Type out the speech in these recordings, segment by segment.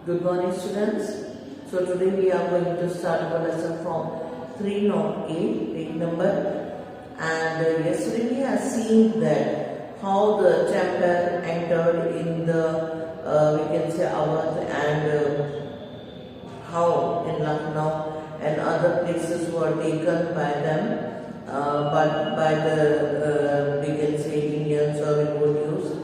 Good morning, students. So today we are going to start our lesson from 308, page number. And yesterday we have seen that how the temple entered in the we can say Awadh, and how in Lucknow and other places were taken by them, but by the we can say Indians or Remoteus.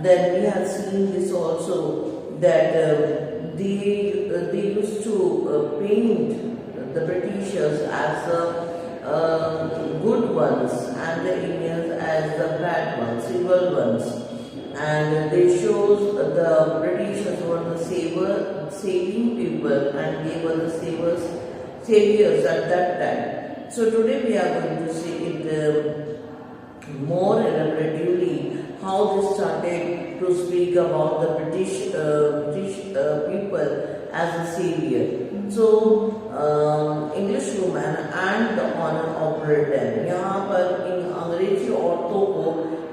Then we have seen this also that they used to paint the Britishers as the good ones and the Indians as the bad ones, evil ones, and they shows the Britishers were the saving people, and they were the saviors at that time. So today we are going to see it more elaborately how they started to speak about the British people as a savior. So English woman and the honor of Britain. यहाँ पर इन अंग्रेजी औरतों को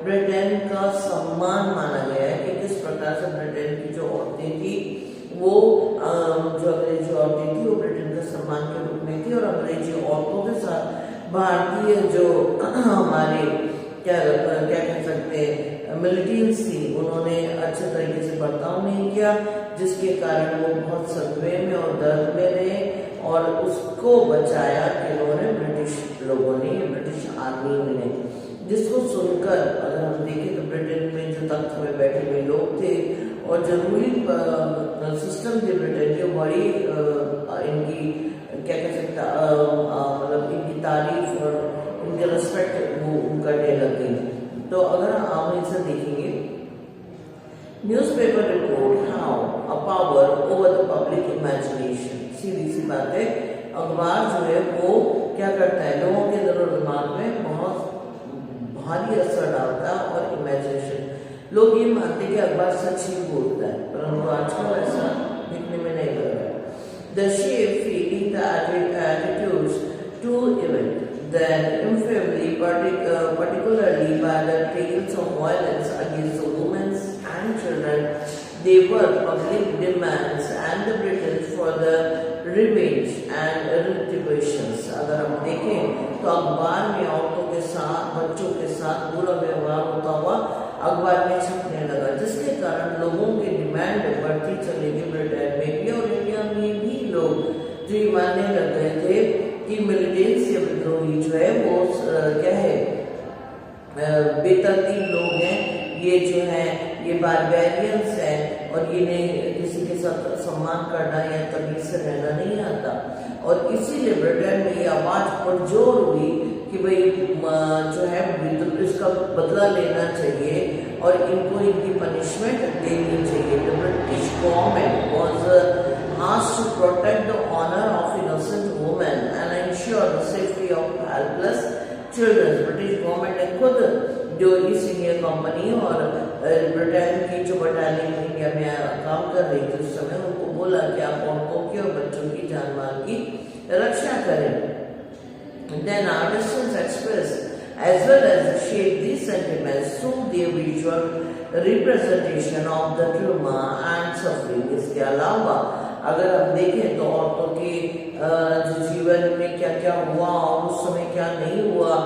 Britain का सम्मान माना गया है कि किस प्रकार से ब्रिटेन की जो औरतें थी वो जो अंग्रेजी औरतें थी वो ब्रिटेन के सम्मान के रूप में थी, और अंग्रेजी औरतों के साथ भारतीय जो हमारे क्या कह सकते हैं मिलिटेंट्स थी, उन्होंने अच्छे तरीके से बर्ताव नहीं किया, जिसके कारण वो बहुत सदमे में और दर्द में रहे, और उसको बचाया किन्होंने ब्रिटिश लोगों ने, ब्रिटिश आर्मी ने, जिसको सुनकर अगर हम देखें तो ब्रिटेन में जो तख्त में बैठे हुए लोग थे और जो रूलिंग सिस्टम थे ब्रिटेन के, बड़ी इनकी क्या कह सकता मतलब इनकी तारीफ और इनके रिस्पेक्ट वो करने लग गई। तो अगर हम इसे देखेंगे, newspaper report how a power over the public imagination. सीधी सी बात है, अखबार जो है वो क्या करता है, लोगों के दिलो दिमाग में बहुत भारी असर डालता है और इमेजिनेशन। लोग ये मानते हैं कि अखबार सच ही बोलता है, परंतु आजकल ऐसा दिखने में नहीं लग रहा है। The shape feeling the attitudes to event then infamily, particularly by the tales of violence against the women and children, they were public demands and the British for the revenge and retributions. अगर हम देखें तो अखबार में औरतों के साथ, बच्चों के साथ बुरा व्यवहार होता हुआ अखबार में छपने लगा, जिसके कारण लोगों की डिमांड बढ़ती चली गई ब्रिटेन में भी, और इंडिया में भी लोग जो ये मानने लग गए थे कि मिलिटेंट्स या विद्रोही जो है वो क्या है बेतरतीब लोग हैं, ये जो है ये बारबेरियंस हैं, और ये नहीं किसी के साथ सम्मान करना या तमीज से रहना नहीं आता। और इसीलिए ब्रिटेन में ये आवाज पुरजोर हुई कि भाई जो है इसका बदला लेना चाहिए और इनको इनकी पनिशमेंट देनी चाहिए। The British government was asked to protect the honor of innocent women and ensure the safety of helpless children. British government ने खुद जो ईस्ट इंडिया कंपनी और ब्रिटेन की जो बटालियन इंडिया में काम कर रही थी उस समय, उनको बोला कि आप औरतों की और बच्चों की जान माल की रक्षा करें। Then artists expressed as well as shape these sentiments through their visual representation of the trauma and suffering. इसके अलावा अगर हम देखें तो औरतों के जो जीवन में क्या क्या हुआ और उस समय क्या नहीं हुआ,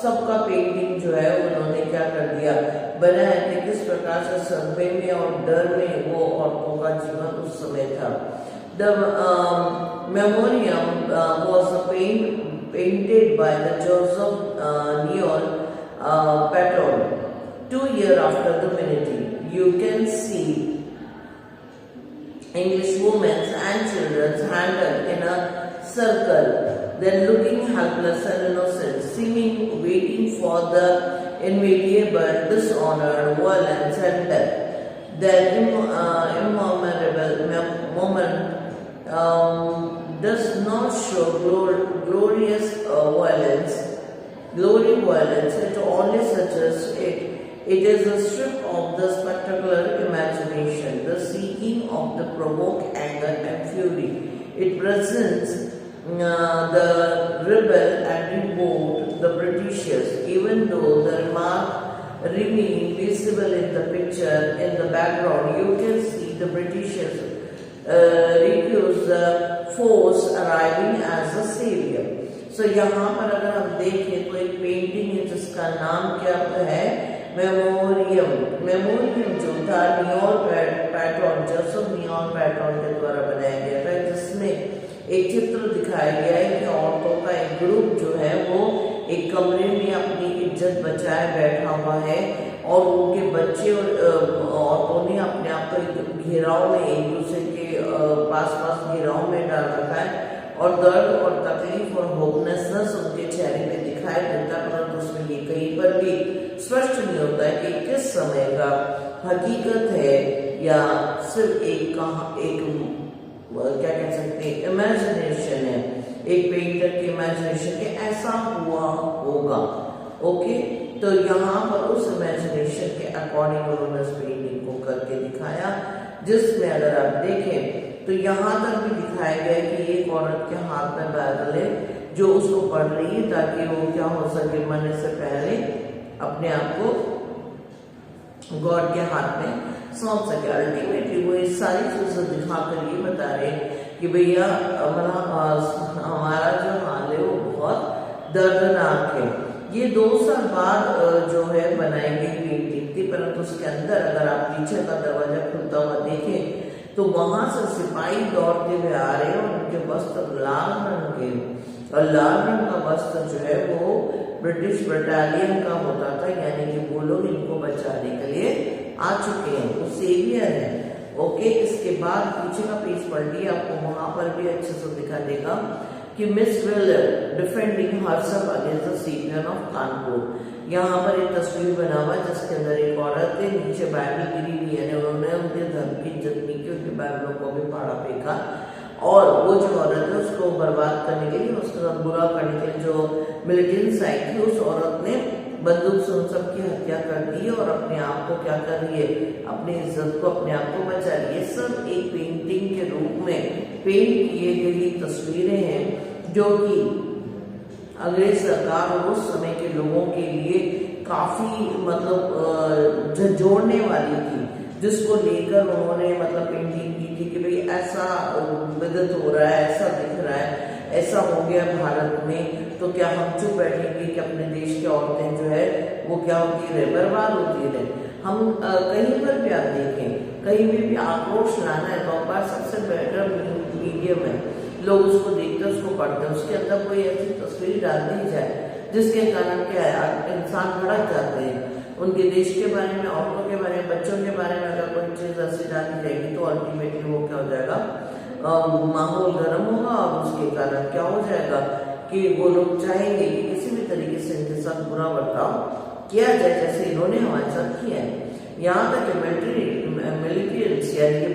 सबका पेंटिंग जो है उन्होंने क्या कर दिया, बनाया कि किस प्रकार से सदमे में और डर में वो औरतों का जीवन उस समय था। The memoriam was painted by the Joseph Neal Patton 2 years after the minute. You can see English women and children handled in a circle, then looking helpless and innocent, seeming waiting for the inevitable dishonor, violence, and death. Then immemorable moment does not show glorious violence. It only suggests it is a strip of the spectacular imagination, the seeking of the provoke anger and fury. It presents the rebel and revolt the Britishers, even though the remark remain visible in the picture. In the background, you can see the Britishers recuse the force arriving as a savior. So यहाँ पर अगर हम देखें तो एक painting है जिसका नाम क्या है, मेमोरियम जो था Niyol pattern, Joseph Niyol pattern के द्वारा बनाया गया था, जिसमें एक चित्र दिखाया गया है कि औरतों का एक ग्रुप जो है वो एक कमरे में अपनी इज्जत बचाए बैठा हुआ है और उनके बच्चे और औरतों ने अपने आप को एक घेराव में, एक दूसरे के पास घेराव में डाल रखा है और दर्द और तकलीफ और होपलेसनेस उनके चेहरे पे दिखाई देता है, परंतु उसमें ये कहीं पर भी स्पष्ट नहीं होता है कि किस समय का हकीकत है या सिर्फ एक क्या कह सकते हैं इमेजिनेशन है, एक पेंटर की इमेजिनेशन के ऐसा हुआ होगा। ओके, तो यहाँ पर उस इमेजिनेशन के अकॉर्डिंग उन्होंने उस पेंटिंग को करके दिखाया, जिसमें अगर आप देखें तो यहाँ तक भी दिखाया गया कि एक औरत के हाथ में बाइबल है जो उसको पढ़ रही है ताकि वो क्या हो सके, मरने से पहले अपने आप को गॉड के हाथ में सौंप सके। अल्टीमेटली वो इस सारी चीजें दिखाकर ये बता रहे कि भैया हमारा जो हाल है वो बहुत दर्दनाक है। ये 2 साल बाद जो है बनाई गई पेंटिंग थी, परंतु उसके अंदर अगर आप पीछे का दरवाजा खुलता हुआ देखें तो वहां से सिपाही दौड़ते हुए आ रहे हैं और उनके वस्त्र लाल रंग के, और लाल रंग का वस्त्र जो है वो ब्रिटिश बटालियन का होता था, यानी कि वो लोग इनको बचाने के लिए आ चुके हैं, वो सेवियर है। ओके, इसके बाद पीछे का पेज पलटिए, आपको वहां पर भी अच्छे से दिखा देगा कि miss Wheeler defending herself against the saviour of Kanpur. यहाँ पर एक तस्वीर बना हुआ जिसके अंदर एक औरत है, नीचे बाइबल गिरी हुई है, उन्होंने उनके धर्म की इज्जत नहीं की, उनके बाइबलों को भी फाड़ा फेंका और वो जो औरत है उसको बर्बाद करने के लिए, उसके साथ बुरा करने के लिए जो मिलिटेंट्स आई थी, उस औरत ने बंदूक से उन सबकी हत्या कर दी और अपने आप को क्या कर रही है, अपनी इज्जत को, अपने आप को बचा रही है। सब एक पेंटिंग के रूप में पेंट किए गई तस्वीरें हैं जो कि अंग्रेज सरकार और उस समय के लोगों के लिए काफी मतलब झंझोड़ने वाली थी, जिसको लेकर उन्होंने मतलब पेंटिंग की थी कि भाई ऐसा विदित हो रहा है, ऐसा दिख रहा है, ऐसा हो गया भारत में, तो क्या हम चुप बैठेंगे कि अपने देश की औरतें जो है वो क्या होती रहे, बर्बाद होती रहे। हम कहीं पर भी आप देखें, कहीं भी आक्रोश लाना है तो अखबार सबसे बेटर मीडियम है, लोग उसको देखते उसको पढ़ते, उसके अंदर कोई ऐसी तस्वीर डाल दी जाए जिसके कारण क्या है इंसान भड़क जाते हैं, उनके देश के बारे में, औरतों के बारे में, बच्चों के बारे में अगर कोई चीज ऐसी डाली जाएगी तो अल्टीमेटली वो क्या हो जाएगा, माहौल गर्म होगा और उसके कारण क्या हो जाएगा कि वो लोग चाहेंगे कि किसी भी तरीके से इनके साथ बुरा बर्ताव किया जाए, जैसे इन्होंने हमारे साथ किया है। यहाँ तक कि मिलिटेंट्स यानी कि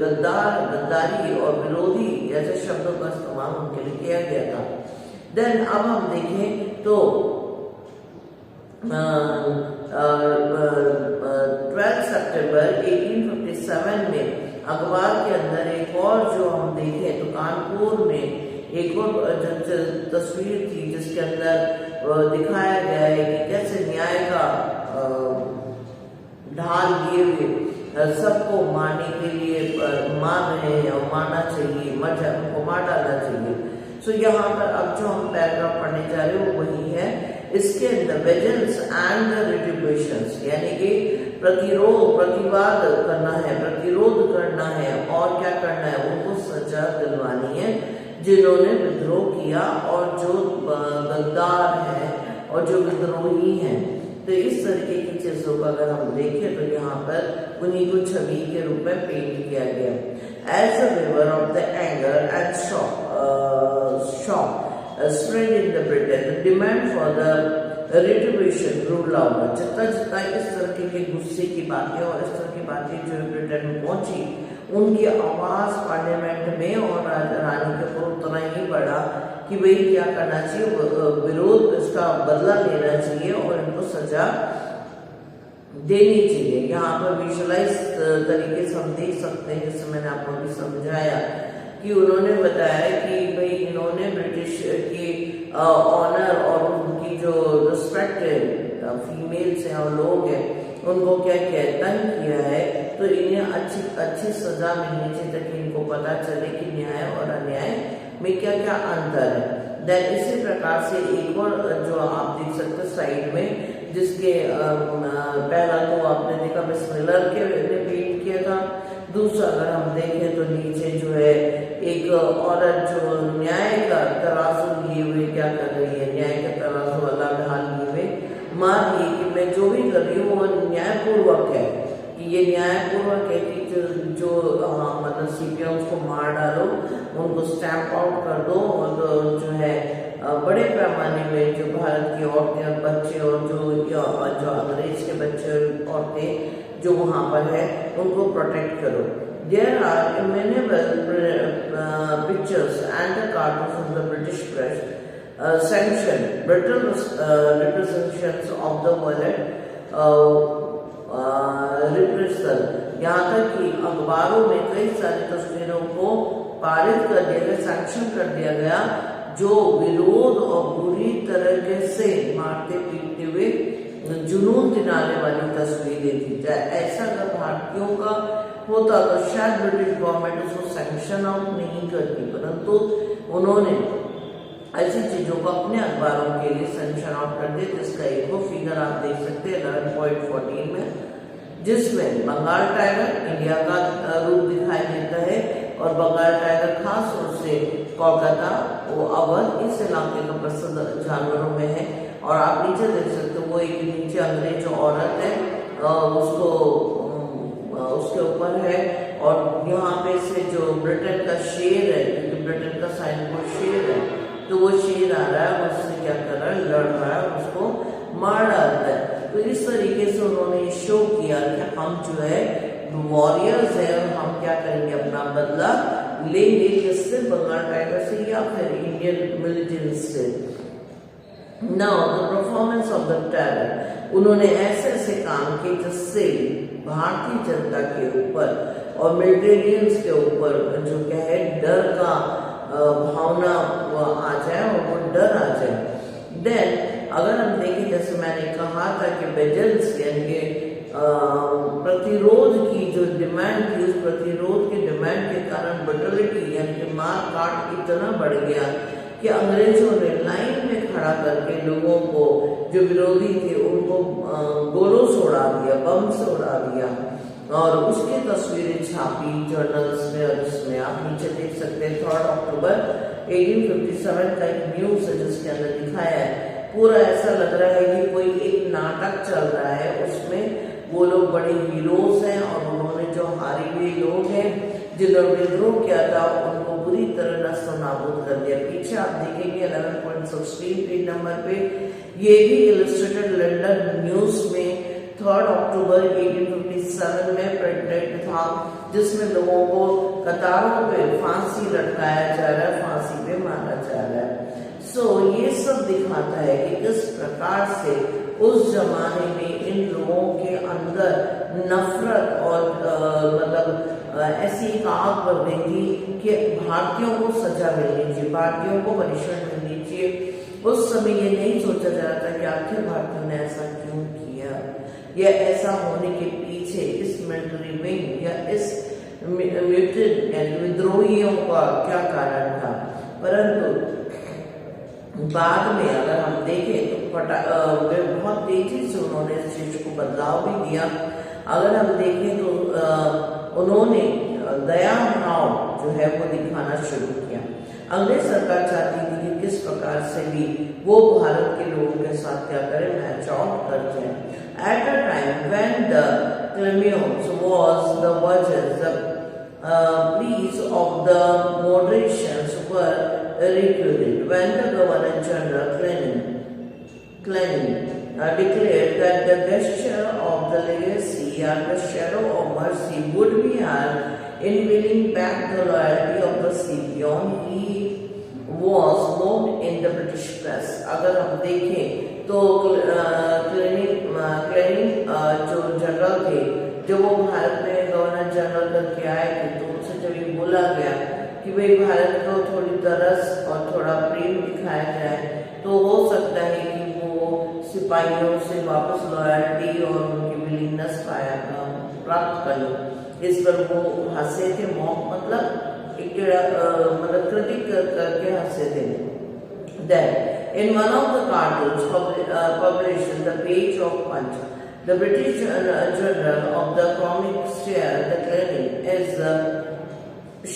गद्दारी और विरोधी ऐसे शब्दों का इस्तेमाल उनके लिए किया गया था। देन अब हम देखें तो 12 सितंबर 1857 में अखबार के अंदर एक और जो हम देखें तो कानपुर में एक और तस्वीर थी जिसके अंदर दिखाया गया है कि कैसे न्याय का ढाल लिए हुए सबको मारने के लिए मार रहे हैं और मारना चाहिए, उनको मार डालना चाहिए। सो यहाँ पर अब जो हम पैराग्राफ पढ़ने जा रहे हैं वो वही है, इसके अंदर वेजेंस एंड रिट्रिब्यूशंस यानी कि प्रतिवाद करना है, प्रतिरोध करना है और क्या करना है, उनको सजा दिलवानी है जिन्होंने विद्रोह किया और जो गद्दार है और जो विद्रोही हैं। तो इस तरीके की चीजों को अगर हम देखें तो यहाँ पर उन्हीं को छवि के रूप में पेंट किया गया। As a river of the anger and shock spread in the Britain, the demand for the retribution grew louder. जितना जितना इस तरह के गुस्से की बातें और इस तरह की बातें जो ब्रिटेन में पहुंची, उनकी आवाज पार्लियामेंट में और रानी के ऊपर उतना ही बढ़ा कि भाई क्या करना चाहिए, विरोध इसका बदला लेना चाहिए और इनको सजा देनी चाहिए। यहाँ पर विजुअलाइज तरीके से हम देख सकते हैं, जैसे मैंने आपको अभी समझाया कि उन्होंने बताया कि भाई इन्होंने ब्रिटिश के ऑनर और उनकी जो रिस्पेक्ट फीमेल्स हैं और लोग हैं उनको क्या किया है, तंग किया है, तो इन्हें अच्छी सजा मिलनी चाहिए ताकि इनको पता चले कि न्याय और अन्याय में क्या क्या अंतर है। देन इसी प्रकार से एक और जो आप देख सकते हैं साइड में, जिसके पहला तो आपने देखा मिस मिलर के ने पेंट किया था। दूसरा अगर हम देखें तो नीचे जो है एक औरत जो न्याय का तराजू लिए हुए क्या कर रही है, न्याय का तराजू अलग ढाल लिए हुए मान लिए कि मैं जो भी कर रही हूँ वो न्यायपूर्वक है, कि ये न्यायपूर्वक है कि जो मतलब सीपीएम को मार डालो, उनको स्टैंप आउट कर दो, और जो है बड़े पैमाने में जो भारत की औरतें और बच्चे और जो अंग्रेज के बच्चे और औरतें जो वहाँ पर है उनको प्रोटेक्ट करो। There are innumerable pictures and the cartoons from the British press sanctioned brutal representations of the violent रिप्रेसल। यहाँ तक कि अखबारों में कई सारी तस्वीरों को पारित कर दिया गया, सैंक्शन कर दिया गया, जो विरोध और बुरी तरीके से मारते पीटते हुए जुनून दिलाने वाली तस्वीरें थी। ऐसा अगर भारतीयों का होता तो शायद ब्रिटिश गवर्नमेंट उसको सैंक्शन आउट नहीं करती, परंतु उन्होंने ऐसी चीजों को अपने अखबारों के लिए सैंक्शन आउट कर दिया, जिसका एक फिगर आप देख सकते हैं 11.14 में, जिसमें बंगाल टाइगर इंडिया का रूप दिखाई देता है, और बंगाल टाइगर खास तौर से कोलकाता वो अवध इस इलाके का प्रसिद्ध जानवरों में है। और आप नीचे देख सकते हो वो एक नीचे अंग्रेज औरत है, उसके ऊपर है, और यहाँ पे से जो ब्रिटेन का शेर है, क्योंकि ब्रिटेन का साइन बोर्ड शेर है, तो वो शेर आ रहा है, उससे क्या कर रहा है, लड़ रहा है, उसको मार डालता है। तो इस तरीके से उन्होंने शो किया कि हम जो है वॉरियर्स है, और हम क्या करेंगे, अपना बदला लेंगे, किससे, बंगाल टाइगर से या फिर इंडियन मिलिटेंट से। Now the performance of the terror, उन्होंने ऐसे ऐसे काम किए जिससे भारतीय जनता के ऊपर और मिलिटेरियंस के ऊपर जो क्या है डर का भावना आ जाए, और वो डर आ जाए। देन अगर हम देखें, जैसे मैंने कहा था कि बेजल्स यानी कि प्रतिरोध की जो डिमांड थी, उस प्रतिरोध के डिमांड के कारण ब्रुटलिटी यानी कि मार काट इतना बढ़ गया कि अंग्रेजों ने लाइन में खड़ा करके लोगों को, जो विरोधी थे, उनको गोलों से उड़ा दिया, बम से उड़ा दिया, और उसकी तस्वीरें छापी जर्नल्स में। और इसमें आप नीचे देख सकते हैं 3 अक्टूबर 1857 का एक न्यूज है, जिसके अंदर दिखाया है, पूरा ऐसा लग रहा है कि कोई एक नाटक चल रहा है, उसमें वो लोग बड़े हीरोज हैं, और उन्होंने जो हारे हुए लोग हैं जिन्होंने विद्रोह किया था उनको बुरी तरह नष्ट नाबूद कर दिया। पीछे आप देखेंगे 11.16 पेज नंबर पे, ये भी इलस्ट्रेटेड लंदन न्यूज में 3 अक्टूबर 1857 में प्रिंटेड था, जिसमें लोगों को कतारों पे फांसी लटकाया जा रहा है, फांसी पे मारा जा रहा है। ये सब दिखाता है कि किस प्रकार से उस जमाने में इन लोगों के अंदर नफरत और मतलब ऐसी एक आग बढ़ गई थी कि भारतीयों को सजा मिलनी चाहिए, भारतीयों को पनिशमेंट मिलनी चाहिए। उस समय ये नहीं सोचा जा रहा था कि आखिर भारतीयों ने ऐसा क्यों किया, या ऐसा होने के पीछे इस मिलिट्री विंग या इस म्यूटेड यानी विद्रोहियों का क्या कारण था। परंतु बाद में अगर हम देखें तो बहुत तेजी से उन्होंने इस चीज को बदलाव भी दिया। अगर हम देखें तो उन्होंने दया भाव जो है वो दिखाना शुरू किया। अंग्रेज सरकार चाहती थी कि किस प्रकार से भी वो भारत के लोगों के साथ क्या करें, मैच आउट कर जाए। At a time when the क्लेमियोन्स was the verges, the pleas of the moderations were refuted when the Governor General Clenning declared that the gesture of the legacy and the shadow of mercy would be an in winning back the loyalty of the Scipion. He was mocked in the British press. अगर हम देखें तो cleaning जो general थे, जब वो भारत में governor general करके आए थे, तो उनसे जब ये बोला गया कि भाई भारत को थोड़ी तरस और थोड़ा प्रेम दिखाया जाए, तो हो सकता है कि वो सिपाहियों से वापस लॉयल्टी और उनकी विलीननेस प्राप्त कर लूं। इस पर वो हंसे थे, मॉक मतलब एक मतलब क्रिटिक करके हंसे थे। Then, in one of the cartoons published in the page of Punch, the British Journal of the Comic Share, the Clarion, is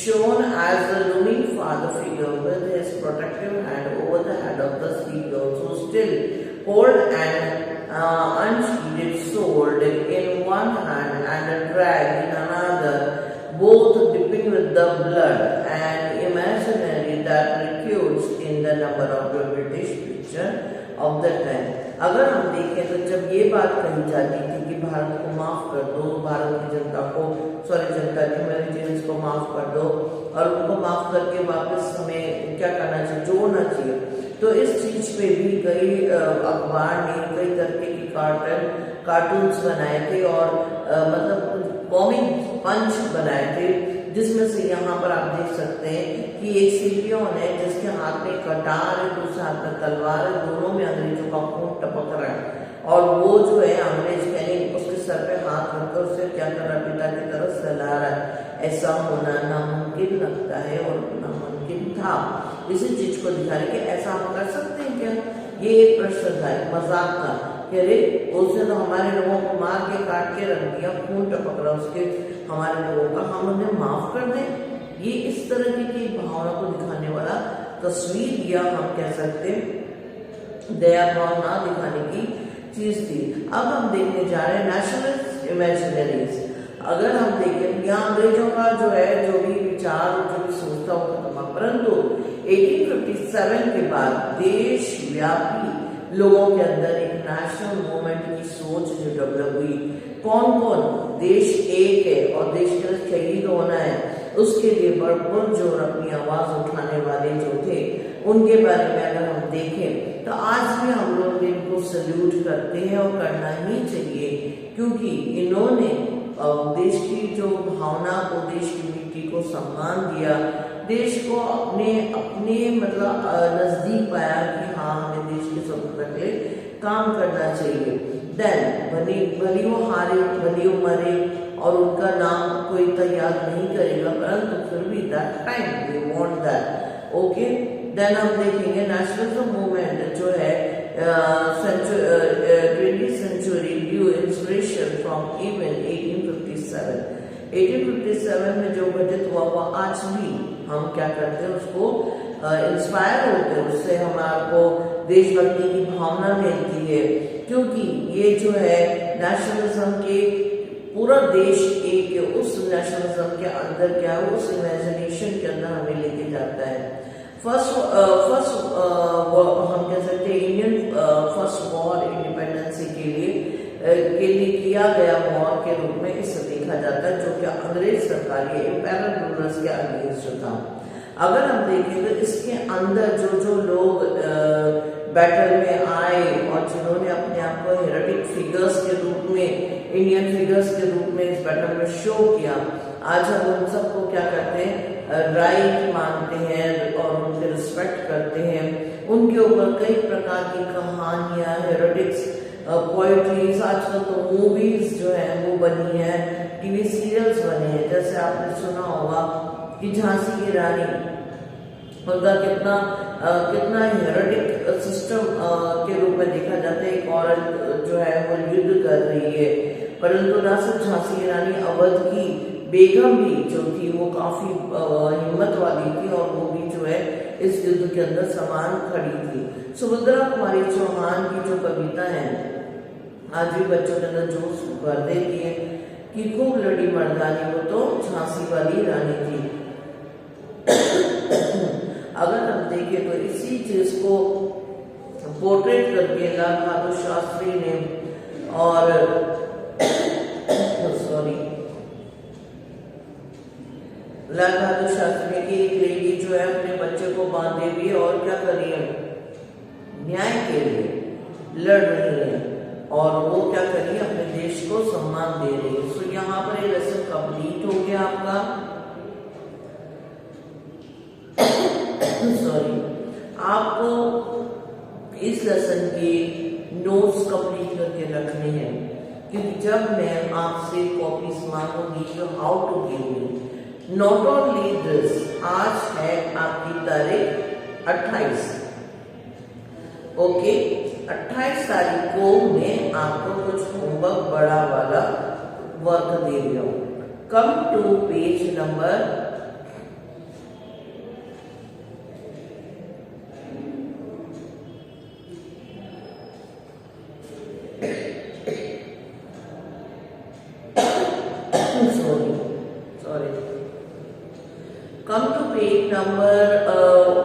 shown as a looming father figure with his protective hand over the head of the sleepy girl, who still hold an unsheathed sword in one hand and a drag in another, both dipping with the blood and imaginary that recruits in the number of the British picture of the time. अगर हम देखें तो जब ये बात कही जाती थी कि भारत को माफ कर दो, भारत की जनता को, जनता की मिलिटेंट्स को माफ कर दो और उनको माफ करके वापस हमें क्या करना चाहिए, जोड़ना चाहिए, तो इस चीज पे भी कई अखबार ने कई तरीके की कार्टून्स बनाए थे और मतलब कॉमिक पंच बनाए थे, जिसमें से यहाँ पर आप देख सकते हैं कि एक सिपियन है जिसके हाथ में कटार है, दूसरे हाथ में तलवार है, दोनों में अंग्रेजों का खून टपक रहा है और वो जो है अंग्रेज कहने उसके सर पे हाथ रखकर उसे क्या कर रहा है, पिता की तरफ सहला रहा है। ऐसा होना नामुमकिन लगता है और नामुमकिन था। इसी चीज को दिखा रहे कि ऐसा हम कर सकते हैं क्या। ये एक प्रश्न था, एक मजाक था कि अरे उसने तो हमारे लोगों को मार के काट के रख दिया, खून टपक रहा उसके हमारे लोगों का, हम उन्हें माफ कर दें। ये इस तरह की भावना को दिखाने वाला तस्वीर या हम कह सकते दया भावना दिखाने की चीज थी। अब हम देखने जा रहे हैं नेशनलिस्ट इमेजिनरीज। अगर हम देखें यहाँ अंग्रेजों का जो है जो भी विचार जो भी सोचता हो खत्म, परंतु 1857 के बाद देशव्यापी लोगों के अंदर एक नेशनल मूवमेंट की सोच जो डेवलप हुई। कौन कौन देश एक है और देश के लिए शहीद होना है, उसके लिए भरपूर जोर अपनी आवाज उठाने वाले जो थे उनके बारे में अगर हम देखें तो आज भी हम लोग इनको सल्यूट करते हैं और करना ही चाहिए, क्योंकि इन्होंने देश की जो भावना को, देश की मिट्टी को सम्मान दिया, देश को अपने अपने मतलब नजदीक पाया कि हाँ हमें देश की स्वतंत्रता के लिए काम करना चाहिए। देन भली वो हारे भली वो मरे और उनका नाम कोई तो याद नहीं करेगा, परंतु फिर भी that time we want that. Okay, then हम देखेंगे नेशनलिज्म मूवमेंट जो है 20th century due inspiration from even 1857 में जो घटित हुआ वो आज भी हम क्या करते हैं उसको इंस्पायर होते हैं, उससे हमारे देशभक्ति की भावना मिलती है, क्योंकि ये जो है नेशनलिज्म के पूरा देश एक है, उस नेशनलिज्म के अंदर क्या है, उस इमेजिनेशन के अंदर हमें लेके जाता है। फर्स्ट हम कह सकते हैं इंडियन फर्स्ट वॉर इंडिपेंडेंसी के लिए किया गया वॉर के रूप में इसे देखा जाता है, जो कि अंग्रेज सरकार के इम्पेरियल रूलर्स के अगेंस्ट था। अगर हम देखें तो इसके अंदर जो लोग बैटल में आए और जिन्होंने अपने आप को हेरेटिक फिगर्स के रूप में, इंडियन फिगर्स के रूप में इस बैटल में शो किया, आज हम उन सबको क्या करते हैं, राइट मानते हैं और उनके रिस्पेक्ट करते हैं। उनके ऊपर कई प्रकार की कहानियां, हेरेटिक्स, पोएट्रीज, आजकल तो मूवीज जो है वो बनी है, टीवी सीरियल्स बने हैं। जैसे आपने सुना होगा कि झांसी की रानी, उनका कितना हेरेटिक सिस्टम के रूप में देखा जाता है। एक औरत जो है वो युद्ध कर रही है, परंतु ना सिर्फ झांसी की रानी, अवध की बेगम भी जो थी वो काफी हिम्मत वाली थी और वो भी जो है इस युद्ध के अंदर समान खड़ी थी। सुभद्रा कुमारी चौहान की जो कविता है आज भी बच्चों के अंदर जोश भर देती है कि खूब लड़ी मर्दानी, वो तो झांसी वाली रानी थी। अगर हम देखें तो इसी चीज को पोर्ट्रेट करके लाल बहादुर शास्त्री ने और लाल बहादुर शास्त्री की एक लेडी जो है अपने बच्चे को बांधे हुए और क्या कर रही है, न्याय के लिए लड़ रही है और वो क्या कर रही है, अपने देश को सम्मान दे रही है। सो यहाँ पर ये लेसन कंप्लीट हो गया आपका। सॉरी, आपको इस लेसन के नोट्स कंप्लीट करके रखने हैं क्योंकि जब मैं आपसे कॉपीज मांगूंगी तो how to give me. Not only this, आज है आपकी तारीख 28, ओके। 28 तारीख को मैं आपको कुछ होमवर्क बड़ा वाला वर्क दे रही हूँ। Come to page number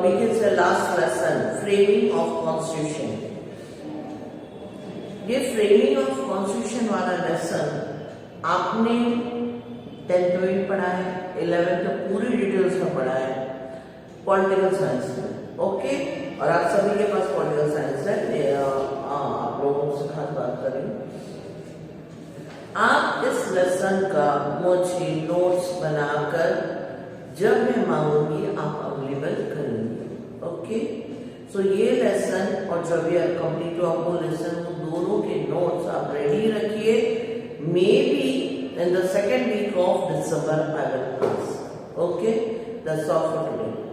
'we can say last lesson, framing of constitution'। ये फ्रेमिंग ऑफ कॉन्स्टिट्यूशन वाला लेसन आपने 10th में भी पढ़ा है, 11th में पूरी डिटेल्स में पढ़ा है पॉलिटिकल साइंस में, ओके। और आप सभी के पास पॉलिटिकल साइंस है, आप लोगों से खास बात करें। आप इस लेसन का मुझे नोट्स बनाकर जब मैं मांगूंगी आप अवेलेबल करेंगे, ओके। सो ये लेसन और जब ये कंप्लीट हुआ वो लेसन, वो दोनों के नोट्स आप रेडी रखिए। Maybe in the second week of December I will pass, okay। That's all for today।